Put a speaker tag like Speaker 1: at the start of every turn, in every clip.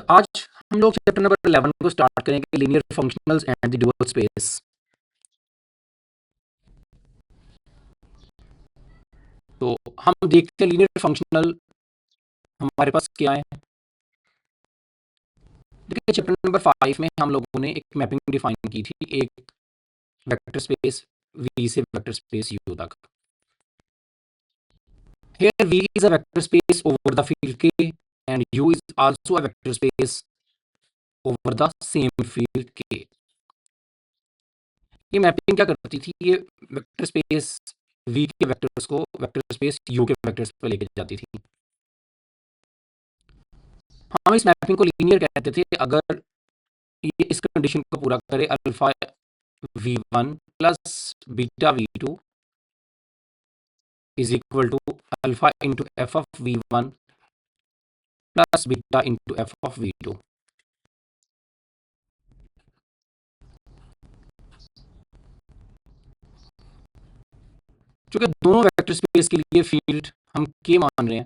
Speaker 1: आज हम लोग चैप्टर नंबर 11 को स्टार्ट करेंगे, linear functionals and the dual space. तो हम देखते हैं लीनियर फंक्शनल हमारे पास क्या है। देखिए चैप्टर नंबर 5 में हम लोगों ने एक मैपिंग डिफाइन की थी, एक वेक्टर स्पेस V से वेक्टर स्पेस U तक। Here V is a vector space over the field K and U is also a vector space over the same field K। ये मैपिंग क्या करती थी, ये वेक्टर स्पेस V के vectors को vector space U के vectors पर लेके जाती थी। हम इस मैपिंग को लीनियर कहते थे अगर ये इस कंडीशन को पूरा करे, alpha V1 plus beta V2 is equal to alpha into F of V1 plus beta into F of V2। चूंकि दोनों वेक्टर स्पेस के लिए फील्ड हम के मान रहे हैं,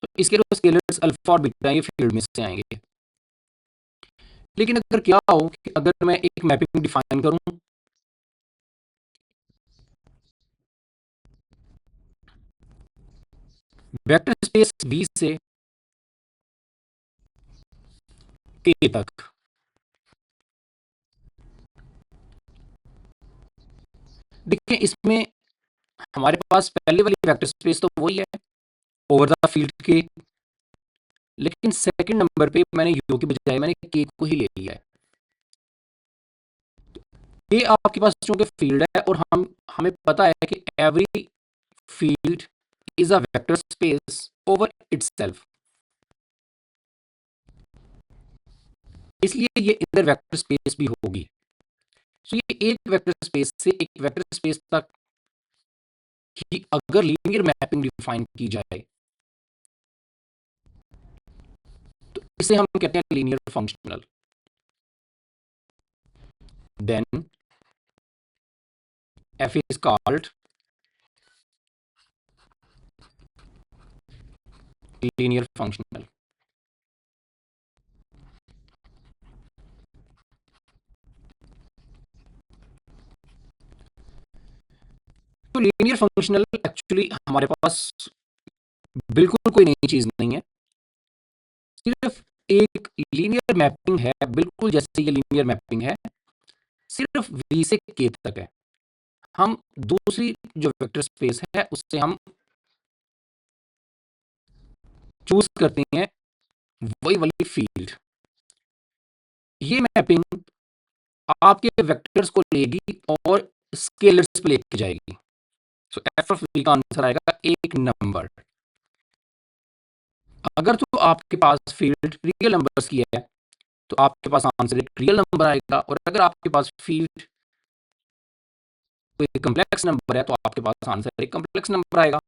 Speaker 1: तो इसके लिए स्केलर्स अल्फा और बीटा ये फील्ड में से आएंगे। लेकिन अगर क्या हो कि अगर मैं एक मैपिंग डिफाइन करूं, वेक्टर स्पेस बी से के तक, देखिए इसमें हमारे पास पहले वाली वेक्टर स्पेस तो वही है ओवर द फील्ड के, लेकिन सेकंड नंबर पे मैंने यू के बजाय मैंने के को ही ले लिया है। ये आपके पास चूंकि फील्ड है और हमें पता है कि every field is a vector space over itself, इसलिए ये इधर वेक्टर स्पेस भी होगी। तो ये एक वेक्टर स्पेस से एक वेक्टर स्पेस तक ही अगर लीनियर मैपिंग डिफाइन की जाए तो इसे हम कहते हैं linear functional. Then f is called linear functional। तो लीनियर फंक्शनल एक्चुअली हमारे पास बिल्कुल कोई नई चीज नहीं है, सिर्फ एक लीनियर मैपिंग है, बिल्कुल जैसे ये लीनियर मैपिंग है, सिर्फ V से K तक है। हम दूसरी जो वेक्टर स्पेस है उससे हम चूज करते हैं वही वाली फील्ड। ये मैपिंग आपके वेक्टर्स को लेगी और स्केलर्स पे लेके जाएगी। सो एफ ऑफ वी का आंसर आएगा एक नंबर। अगर तो आपके पास फील्ड रियल नंबर्स की है तो आपके पास आंसर एक रियल नंबर आएगा, और अगर आपके पास फील्ड कोई कम्प्लेक्स नंबर है तो आपके पास आंसर एक कम्प्लेक्स नंबर आएगा।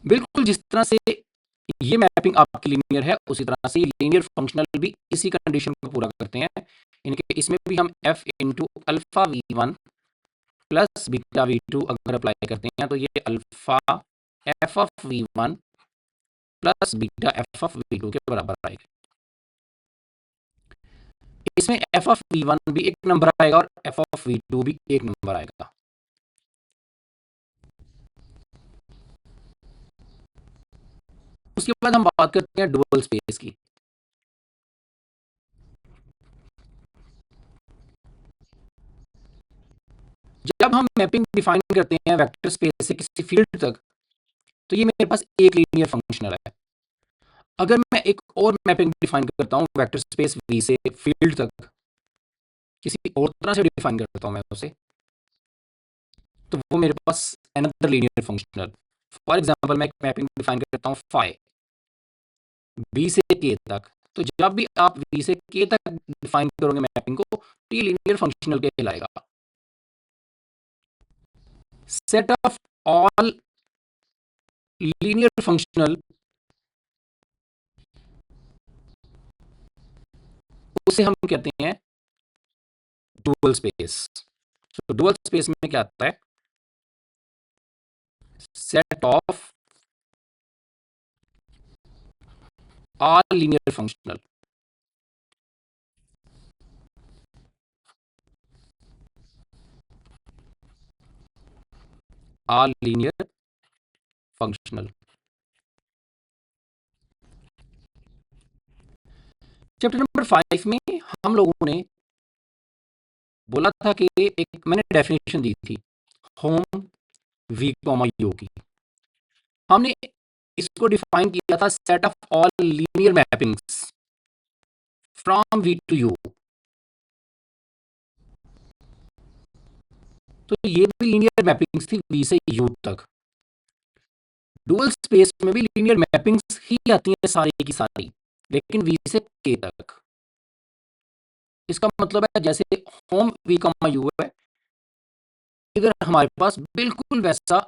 Speaker 1: बिल्कुल जिस तरह से ये मैपिंग आपकी लीनियर है, उसी तरह से लीनियर फंक्शनल भी इसी कंडीशन को पूरा करते हैं। इनके इसमें भी हम f into alpha V1 plus beta V2 अगर अप्लाई करते हैं तो ये alpha f of V1 plus beta f of V2 के बराबर आएगा। इसमें f ऑफ V1 भी एक नंबर आएगा और f ऑफ V2 भी एक नंबर आएगा। उसके बाद हम बात करते हैं डुअल स्पेस की। जब हम मैपिंग डिफाइन करते हैं वेक्टर स्पेस से किसी फील्ड तक, तो ये मेरे पास एक लीनियर फंक्शनल है। अगर मैं एक और मैपिंग डिफाइन करता हूं वेक्टर स्पेस V से फील्ड तक, किसी और तरह से डिफाइन करता हूं मैं उसे, तो वो मेरे पास another linear functional. For example मैं एक मैपिंग डिफाइन करता हूं फाई B से K तक, तो जब भी आप V से K तक डिफाइन करोगे मैपिंग को तो ये लीनियर फंक्शनल कहलाएगा। Set of all linear functional उसे हम कहते हैं डुअल स्पेस। तो डुअल स्पेस में क्या आता है, set of all linear functional all linear functional। Chapter number 5 में हम लोगों ने बोला था कि एक मैंने डेफिनेशन दी थी होम वी कॉमा यू की। हमने इसको डिफाइन किया था set of all linear mappings from V to U. तो ये भी लीनियर मैपिंग्स थी वी से यू तक। डुअल स्पेस में भी लीनियर मैपिंग्स ही आती हैं सारी की सारी, लेकिन वी से के तक। इसका मतलब है जैसे होम वी कॉमा यू है, इधर हमारे पास बिल्कुल वैसा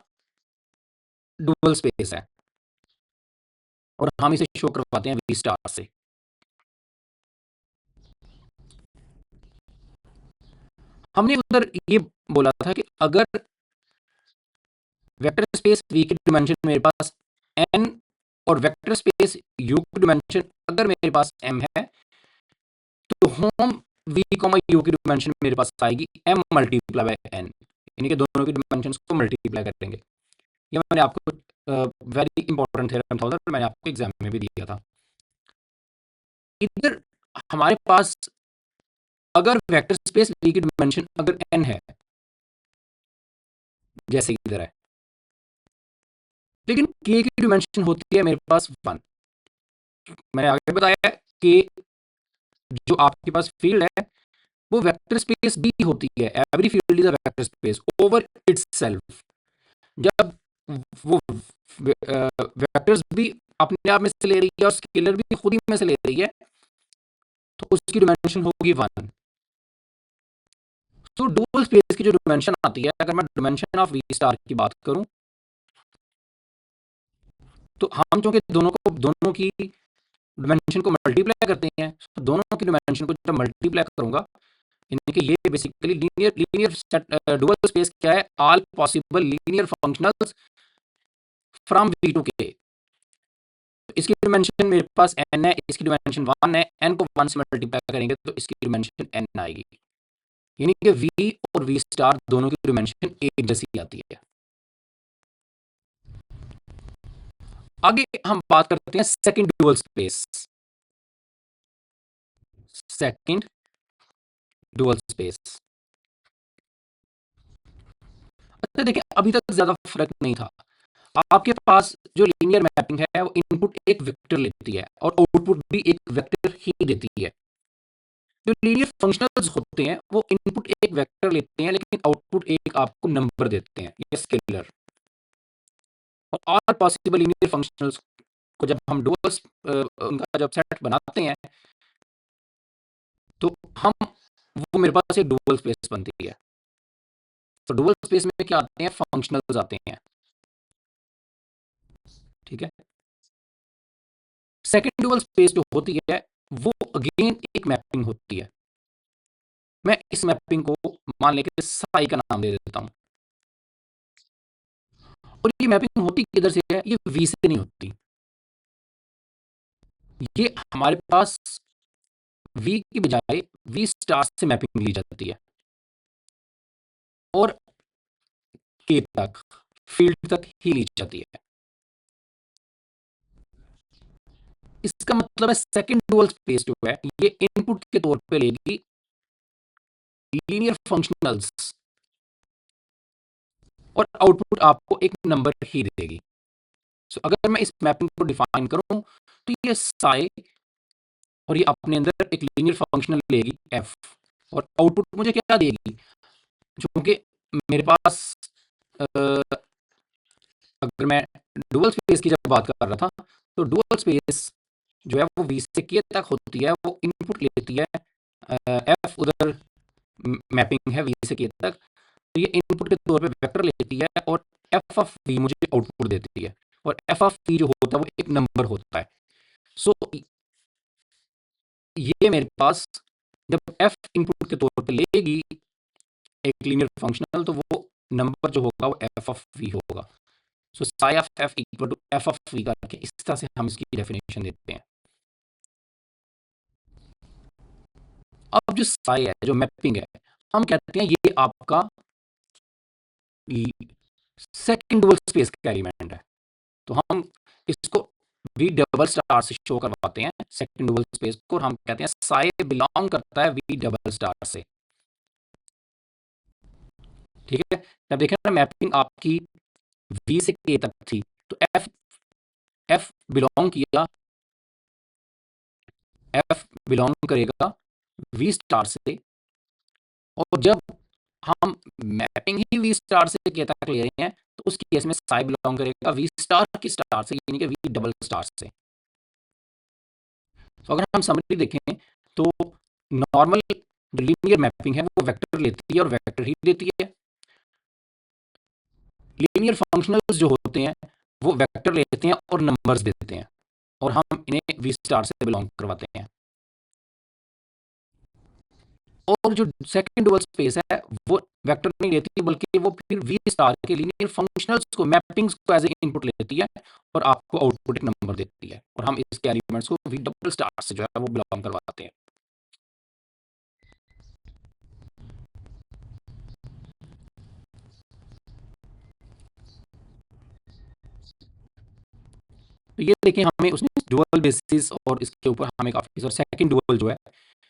Speaker 1: डुअल स्पेस है और हम इसे शो करवाते हैं वी स्टार से। हमने उधर ये बोला था कि अगर वेक्टर स्पेस वी की डिमेंशन मेरे पास n और वेक्टर स्पेस u की डिमेंशन अगर मेरे पास m है, तो होम v u की डिमेंशन मेरे पास आएगी m मल्टीप्लाई बाय n, यानी कि दोनों की डिमेंशंस को मल्टीप्लाई करेंगे। ये मैंने आपको वेरी इंपॉर्टेंट थ्योरम था उधर, मैंने आपको एग्जाम में भी दिया था। इधर हमारे पास अगर वेक्टर स्पेस v की डिमेंशन अगर n है, जैसे इधर है, लेकिन k की डिमेंशन होती है मेरे पास 1। मैंने आगे बताया है कि जो आपके पास फील्ड है वो वेक्टर स्पेस भी होती है। Every field is a vector space over itself. जब वो वेक्टर्स भी अपने आप में से ले रही है और स्केलर भी खुद ही में से ले रही है, तो उसकी डिमेंशन होगी 1। तो डुअल स्पेस की जो डिमेंशन आती है, अगर मैं डिमेंशन ऑफ वी स्टार की बात करूं, तो हम चूंकि दोनों की डिमेंशन को मल्टीप्लाई करते हैं, तो दोनों की डिमेंशन को जब मल्टीप्लाई करूंगा, यानी कि ये बेसिकली लीनियर डुअल स्पेस क्या है, all possible linear functionals from V to K. इसकी डिमेंशन मेरे पास n है, इसकी डिमेंशन 1 है, n को 1 से मल्टीप्लाई करेंगे तो इसकी डिमेंशन n आएगी, यानी कि v और v स्टार दोनों की डिमेंशन एक जैसी आती है। आगे हम बात करते हैं second dual space. Second dual space, अच्छा देखिए, अभी तक ज्यादा फर्क नहीं था। आपके पास जो लीनियर मैपिंग है वो इनपुट एक वेक्टर लेती है और आउटपुट भी एक वेक्टर ही देती है। जो लीनियर फंक्शनल्स होते हैं वो इनपुट एक वेक्टर लेते हैं, लेकिन आउटपुट एक आपको नंबर देते हैं, ये स्केलर। और ऑल पॉसिबल लीनियर फंक्शनल्स को जब हम डुअल्स उनका जब सेट बनाते हैं, तो हम वो मेरे पास एक डुअल स्पेस बनती है। तो डुअल स्पेस में क्या आते हैं, फंक्शनल्स आते हैं, ठीक है। सेकंड डुअल स्पेस जो होती है वो अगेन एक मैपिंग होती है। मैं इस मैपिंग को मान लेके साई का नाम दे देता हूं, और ये मैपिंग होती किधर से है, ये वी से नहीं होती। ये हमारे पास वी की बजाय वी स्टार से मैपिंग ली जाती है और के तक, फील्ड तक ही ली जाती है। इसका मतलब है सेकंड डुअल स्पेस जो है ये इनपुट के तौर पे लेगी लीनियर फंक्शनल्स और आउटपुट आपको एक नंबर ही देगी। सो अगर मैं इस मैपिंग को डिफाइन करूं, तो ये साई और ये अपने अंदर एक लीनियर फंक्शनल लेगी एफ, और आउटपुट मुझे क्या देगी, क्योंकि मेरे पास अगर मैं डुअल स्पेस की जब बात कर रहा था, तो डुअल स्पेस जो है वो वी से के तक होती है, वो इनपुट लेती है एफ, उधर मैपिंग है वी से के तक, तो ये इनपुट के तौर पे वेक्टर लेती है और एफ ऑफ वी मुझे आउटपुट देती है, और एफ ऑफ वी जो होता है वो एक नंबर होता है। सो ये मेरे पास जब एफ इनपुट के तौर पे लेगी एक लीनियर फंक्शनल, तो वो नंबर जो होगा वो एफ ऑफ वी होगा। So psi of F equal to F of V करके इस तरह से हम इसकी डेफिनेशन देते हैं। अब जो साई है, जो मैपिंग है, हम कहते हैं ये आपका सेकंड डुअल स्पेस का एलिमेंट है। तो हम इसको वी डबल स्टार से शो करवाते हैं सेकंड डुअल स्पेस को, और हम कहते हैं साई बिलोंग करता है वी डबल स्टार से। ठीक है, अब देखें ना मैपिंग आपकी वी से के तक थी, तो एफ एफ बिलोंग किया, एफ बिलोंग करेगा वी स्टार से, और जब हम मैपिंग ही वी स्टार से के तक ले रहे हैं तो उस केस में साई बिलोंग करेगा वी स्टार की स्टार से, यानी कि वी डबल स्टार से। तो अगर हम समरी देखें तो नॉर्मल जो लीनियर मैपिंग है वो वेक्टर लेती है और वेक्टर ही देती है। लीनियर फंक्शनल्स जो होते हैं वो वेक्टर लेते हैं और नंबर्स देते हैं, और हम इन्हें वी स्टार से बिलोंग करवाते हैं। और जो सेकंड डुअल स्पेस है वो वेक्टर नहीं लेती, बल्कि वो फिर वी स्टार के लीनियर फंक्शनल्स को, मैपिंग्स को एज ए इनपुट लेती है और आपको आउटपुट एक नंबर देती है, और हम इसके एलिमेंट्स को वी डबल स्टार से जो है वो बिलोंग करवाते हैं। तो ये देखें, हमें उसने डुअल बेसिस और इसके ऊपर हमें काफी सारे सेकंड डुअल जो है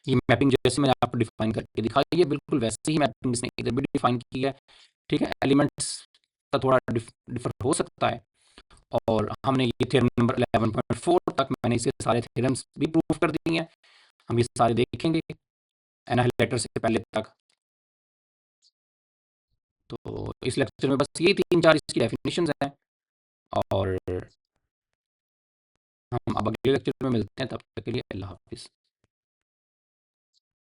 Speaker 1: ये मैपिंग जैसे मैंने आपको डिफाइन करके दिखाई, ये बिल्कुल वैसे ही मैपिंग इसने इधर भी डिफाइन की है। ठीक है, एलिमेंट्स का थोड़ा डिफर हो सकता है, और हमने ये थ्योरम नंबर 11.4 तक मैंने इसे सारे थ्योरम्स भी प्रूव कर दिए हैं, हम ये सारे देखेंगे एनाहिलेटर से पहले तक। तो इस लेक्चर में बस ये 3-4 इसकी डेफिनेशंस हैं, और हम अब अगले लेक्चर में मिलते हैं, तब तक के लिए अल्लाह हाफिज़।